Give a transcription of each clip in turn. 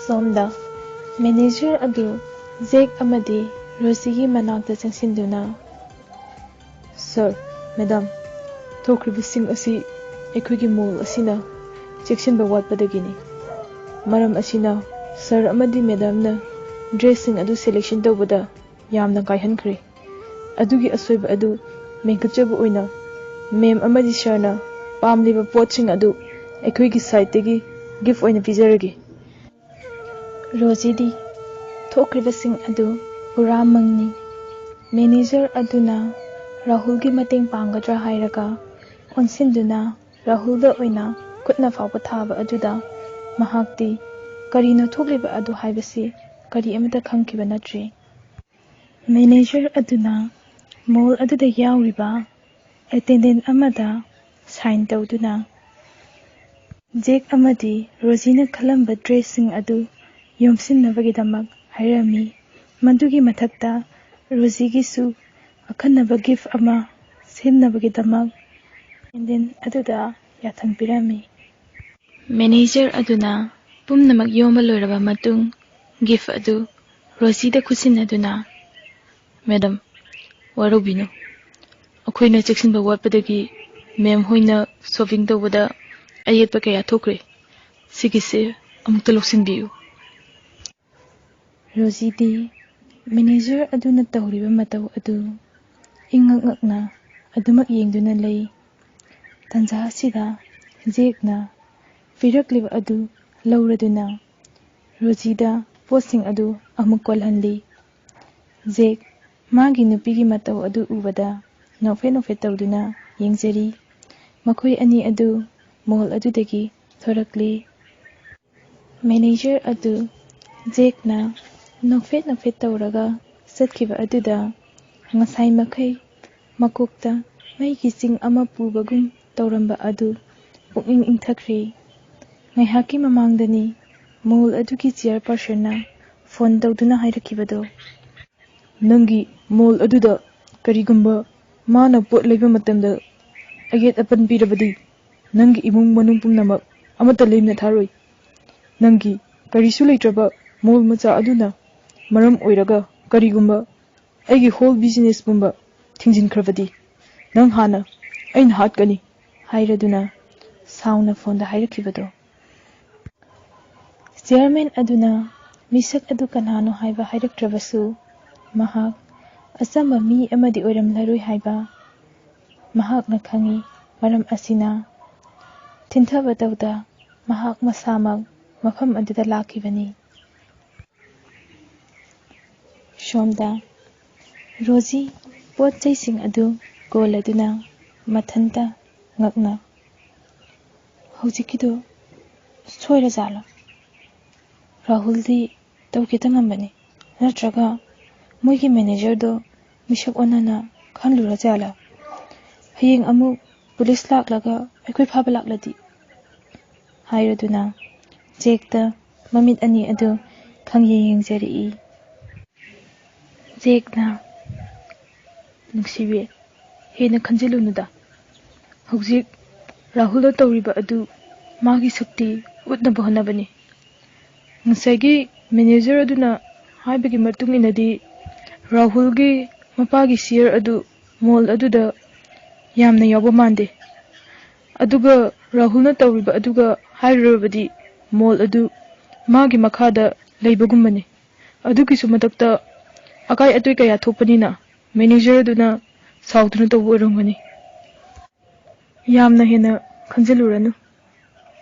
Somda manager adu Jake amadi Rosigi manakta changsinduna Sir, Madam, thokhribising asi ekhuigi mall asina cheksinba watpadagini. Maram asina Sir amadi Madam na dressing adu selection tawbada yamna kaihankre. Adugi asoiba adu menkatjaba oina Mem amadi Sir na pamliba potsing adu ekhuigi side tegi gift oina pijaragi. Rosidi thokhribising adu pura mangni. Manager aduna Rahul gi mateng panggadra hairaga onsinduna Rahul da oina kutna fawba thaba aduda mahakti karino thokliba adu haibasi kari amata khangkiba natri. Manager aduna mall aduda yauriba attendant amada sign tawduna Jake amadi Rosina khalamba dressing adu yomsinnabagidamak hairami madugi mathakta Rosigi su akhanaba gift ama semnabagidamak attendant aduda yathang pirami. Manager aduna pumnamak yomba loiraba matung gift adu Rosida khusinaduna Madam warubino akhoina cheksinba watpadagi mem hoina shopping tawbada ayetpa kaya thokre sigise amukta loksinbiu. Rosidi manager aduna tawriba mataw adu ingakna adumak yengduna lay tanja asida Jake na pirakliba adu lauraduna Rosida posting adu amuk kolhanli. Jake magi nupigi mataw adu ubada nofe tawduna yengjari makhoi ani adu mall adudagi thorakli. Manager adu Jake na nofe tawraga satkiba aduda ngasai makhai makokta maigi sing ama pubagum tawramba adu pukning ingthakri. Ngaihaki mamangdani mall adugi chairperson na phone tawduna hairakibado Nangi mall aduda karigumba mana pot laiba matamda ayet apan pirabadi Nangi imung manung pumnamak amata lemna tharoi Nangi karisu leitraba mall macha aduna maram oiraga karigumba aigi whole business pumba thingjinkrabadi nang hana ain hatkani hairaduna sauna phone da hairakibado. Chairman aduna misak adu kanhano haiba hairaktrabasu mahak asamba mi amadi oiramlaroi haiba mahak na khangi maram asina thinthaba tawda mahak masamak mafam aduda lakibani. Somda Rosie pot chaising adu koladuna mathanta ngakna haujikido soira jala Rahul di tawkita ngambani natraga moigi manager do misak onana khanlura jala hayeng amuk police laklaga aikoi phaba lakladi hairaduna Jake ta mamit ani adu khangye yengjari. Jake na Nungciba hena khanjilunuda hojik Rahul da tawriba adu magi sakti utnaba honabani ngasagi manager aduna haibagi matung inadi Rahul gi mapagi share adu mall aduda yamna yawba mande aduga Rahul na tawriba aduga hairabadi mall adu magi makhada leibagumani adugi sumatakta akai atoi kaya thopani na manager aduna sauduna tawbu orangani yamna hena khanjaluranu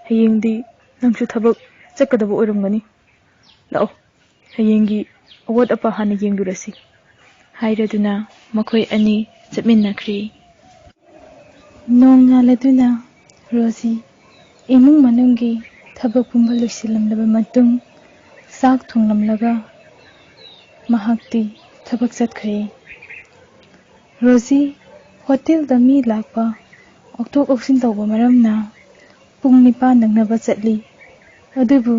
hayengdi nangsu thabak chakadaba orangani lao hayengi awat apa hana yengdurasi hairaduna makhoi ani chapminnakri. Nongnaladuna Rosie imung manungi thabak pumba loisilamlaba matung sak thonglamlaga mahakti thabak chatkre. Rosie hotel da mi lakpa oktok oksin tawba maramna pung 9 nangnaba chatli adubu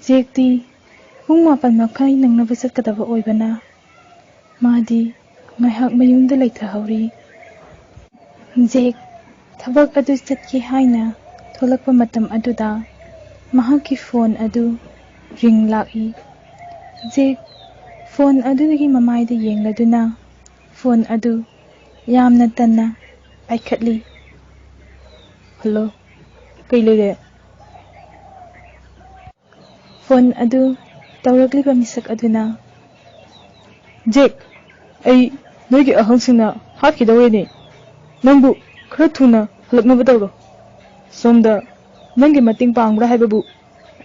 Jake ti pung 8 makhai nangnaba chatkadaba oibana madi ngaihak mayumda leithahori. Jake thabak adu chatki haina tholakpa matam aduda mahaki phone adu ring laki. Jake phone adudagi mamaida yengladuna phone adu yamna tanna paikhatli. Hello, kai lere? Phone adu tawragliba misak aduna. Jake, ai noigi ahangsingna hatkidawreni. Nangbu khara thuna halaknaba tawro. Somda nangi mating pangbra haibabu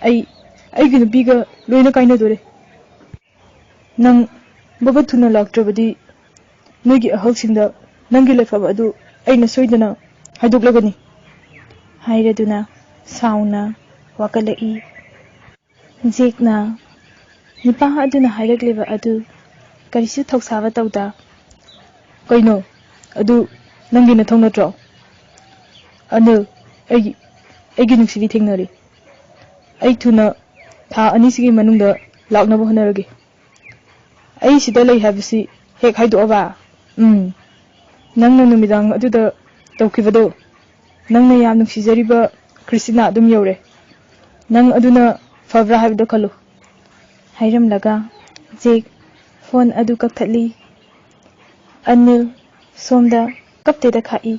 aigi nupiga loina kainadore. Nang baba thuna laktrabadi noigi ahangsingda nangi lefaba adu aina soidana haidoklagani. Hairaduna sauna wakalai. Jake na nipa aduna hairakliba adu karisu thoksaba tawda. Kaino adu nangi na thongnatro. Anil aigi nungsibi thengnari. Ai thuna tha anisigi manungda laknaba honarage. Ai sida lei habisi hek haidoaba. Nangna numidang aduda tawkibado. Nangna yam nungsijariba Christina adum yore. Nang aduna fabra haibdo khalu. Hairamlaga Jake phone adu kakthatli. Anil somda kapteda khai.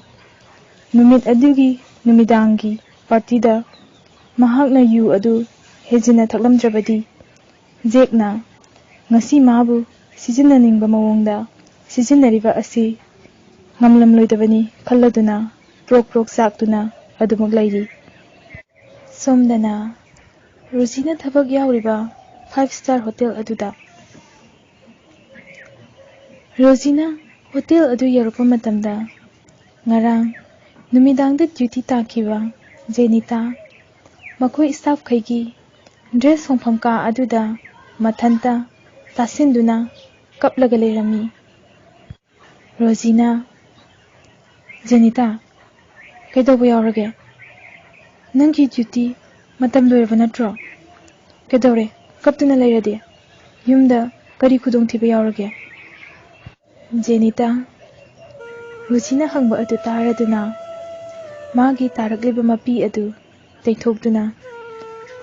Numit adugi numidangi partida mahakna yu adu hejina thaklamdrabadi Jake na ngasi mabu sijina ningba mawongda sijinariba asi ngamlam loidabani khalladuna prok saktuna adumuk lairi. Somdana Rosina thabak yauriba 5-star hotel aduda. Rosina hotel adu yarupa matamda ngarang numidangda duty takiba Jenita makoi staff khaigi dress hongpham ka aduda mathanta tasinduna kaplaga lerami. Rosina Jenita kaidoba yaurage nangi duty matam loiraba natro kaidore kaptuna leirade yumda kari khudong thiba yaurage. Jenita Rosina hangba adu taraduna magi taragliba mapi adu teithokduna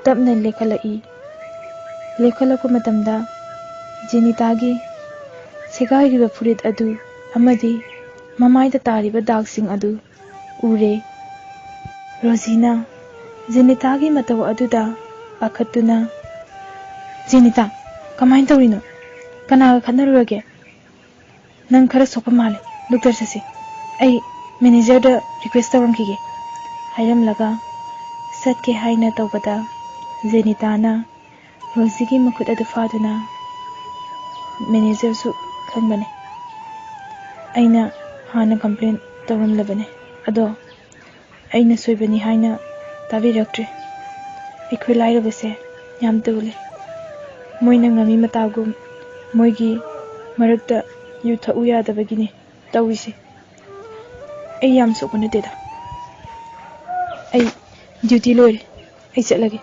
tapna lekhalai. Lekhalakpa matamda Jenitagi segairiba furit adu amadi mamaida tariba dagsing adu ure. Rosina Jenitagi mataw aduda pakhatuna Jenita kamain tawrino kanaga khanarurage nang khara sopa male doctor sasi ai manager da request tawramkige hairamlaga satke haina tawbada Jenita na Rosigi makut adu faduna manager su khangbane aina hana complain tawramlabane ado aina soibani haina tabiraktre ikhoi lairabase yam tawle moina ngami matagum moigi marakta yu thau yadabagini tawise ai yam sokone deda ai duty loire ai chatlage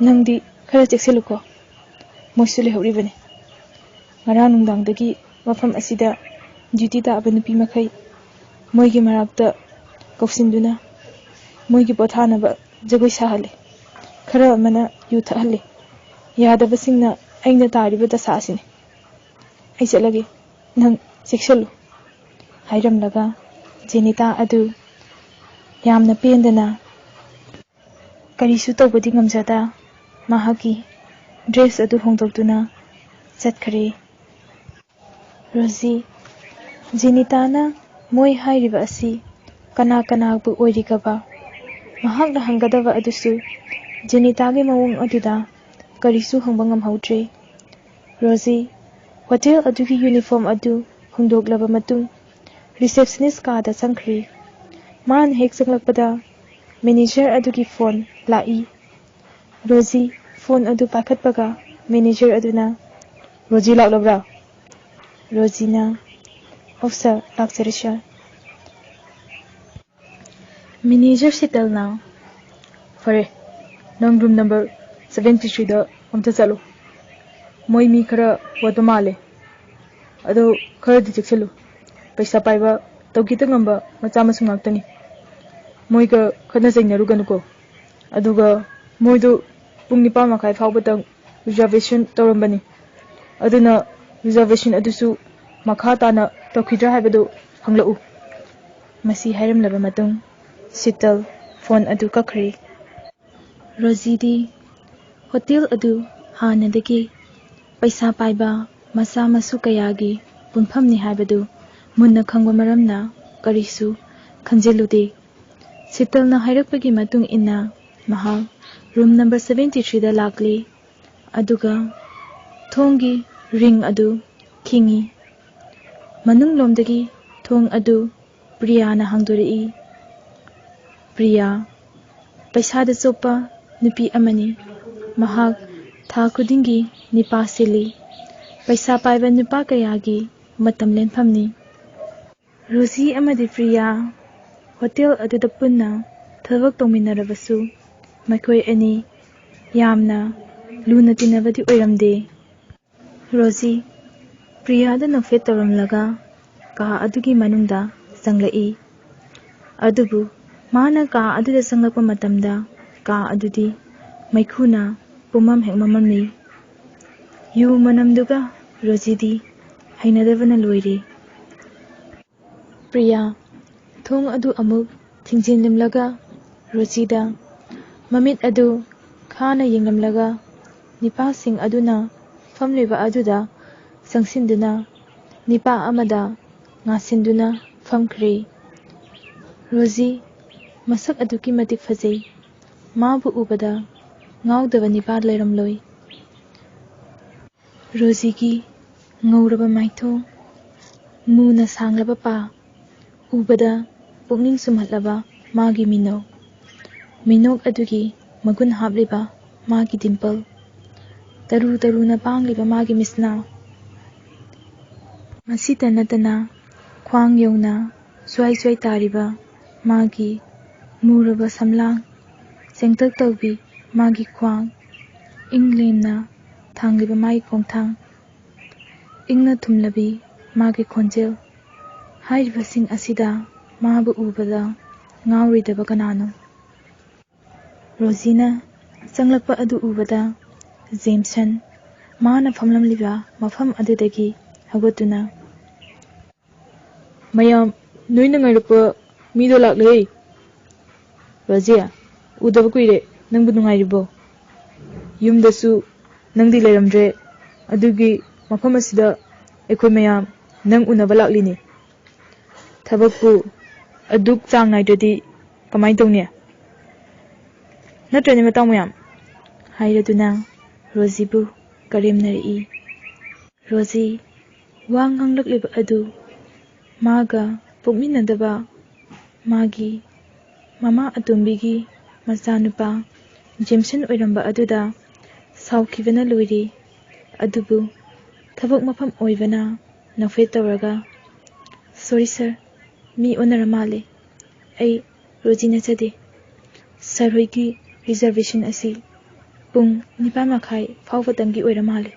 nangdi khara chekseluko moisule horibane ngara nungdangdagi mafam asida duty ta abanu pi makhai moigi marakta kausinduna moigi pothanaba jagoi sahale khara mana yu thahale yadabasingna aina tariba dasasine ai chatlage nang chekselu hairamlaga Jenita adu yamna pendana karisu tawbadi ngamjada mahaki dress adu hongdoktuna chatkhare. Rosie Jenita na moi hairiba asi kana bu oirigaba mahakna hangadaba adusu Jenita ge mawong aduda karisu hangbangam hautre. Rosie hotel adugi uniform adu hongdoklaba matung receptionist ka da sangkhri man hek sanglakpada manager adugi phone lai. Rosie phone adu pakhatpaga manager aduna Rosie laklabra. Rosina officer lakcharisha. Manager settle now. Fare nang room number 73 da amta chalo moi mi khara wada male ado khara di chekselu paisa paiba tawgita ngamba macha masu ngaktani moi ga khana jainaru ganuko aduga moi do pung 9:30 faubatang reservation tauramani aduna reservation adusu makha tana tokidra haibadu hanglau masi hairamlaba matung Sital phone adu kakhri Rosie di hotel adu hanadagi paisa paiba masa masu kayagi punphamni haibadu munna khangba maramna karisu khanjilude Sital na hairakpagi matung inna mahal room number 73 da lakli aduga thongi ring adu kingi manung lomdagi thong adu Priya na hangdori Priya paisa da sopa nupi amani mahak tha kudingi nipa sili paisa paiba nupa kayagi matam lenphamni Rosie amadi Priya hotel adu da punna thabak tongminarabasu makhoi ani yamna luna tinabadi oiramde Rosie Priya da nafet tawramlaga ka adugi manungda sanglai adubu mana ka aduda sanglakpa matamda ka adudi maikhuna pumam hekmamamni yu manamduga Rosie di hainadavana loire Priya thong adu amuk thingjinlimlaga Rosie da mamit adu khana yenglamlaga nipa sing aduna famliba aduda sangsinduna nipa amada ngasinduna famkhri Rosie masak aduki matik fazei mabu ubada ngaudaba nipa lairamloi Rosie ki ngauraba maitho muna sanglaba pa ubada pukning sumhatlaba magi minok adugi magun habliba magi dimple taru na pangliba magi misna masita natana khwang yona swai tariba magi muraba samlang sengtak tawbi magi khwang inglemna thangliba magi khongthang ingna thumlabi magi khonjel hairiba sing asida mabu ubada ngauridaba kanano Rosina sanglakpa adu ubada Jameson mana famlamliba mafam adudagi hagotuna mayam noina ngairpa mido laklei Razia udaba kuire nangbu nungairibo yumdasu nangdi lairamdre adugi mafam asida ekhoi mayam nang unaba laklini thabakpu aduk chang naidadi kamai tawni natrani matang mayam hairaduna Rosie bu karimnari Rosie wang hanglakliba adu maga pukminadaba magi mama atumbigi masanupa Jameson oiramba aduda saukivana loiri adubu thabak mafam oivana nafet tawraga sorry sir mi onaramale ai Rosie nachade sir hoigi reservation asi pung 9:30 faubatangi oiramale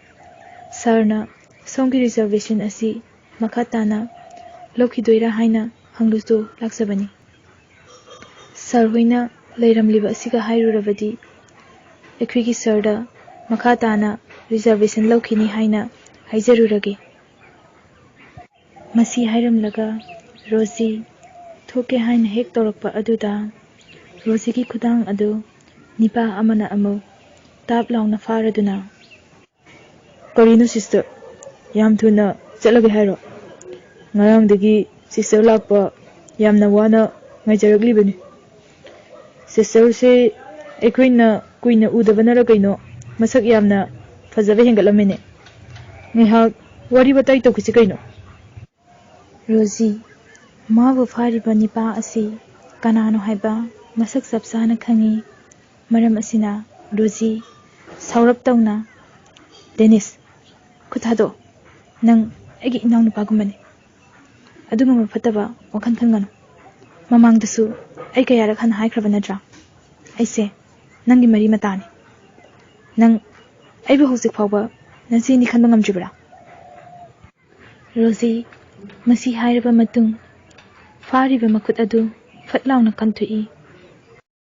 sarna songi reservation asi makhatana lokhidoira haina hangluso laksabani sir hoina leiramliba asiga hairurabadi ekhwigi sirda makhatana reservation lokhini haina haijarurage masi hairamlaga Rosie thoke haina hek torakpa aduda Rosie ki khudang adu nipa amana amu tap launa faraduna karino sister yam thuna chalaga hairo ngarangdagi sister lakpa yamna wana ngaijaragli sister se ekhoina kuina udabanara kaino masak yamna fajaba hengalamene ngihak wari batai tokisi kaino Rosie mabu fariba nipa asi kanano haiba masak sapsana khangi maram asina Rosie saurap tawna Dennis kuthado nang egi inaw nupagumani aduma mafataba wakhan khangano mamangdasu ai kayara khan haikraba nadra aise nangi mari matani nang aibu hosik phawba nasi ni khanba ngamjibra Rosie masi hairaba matung fariba makut adu fatlauna kanthui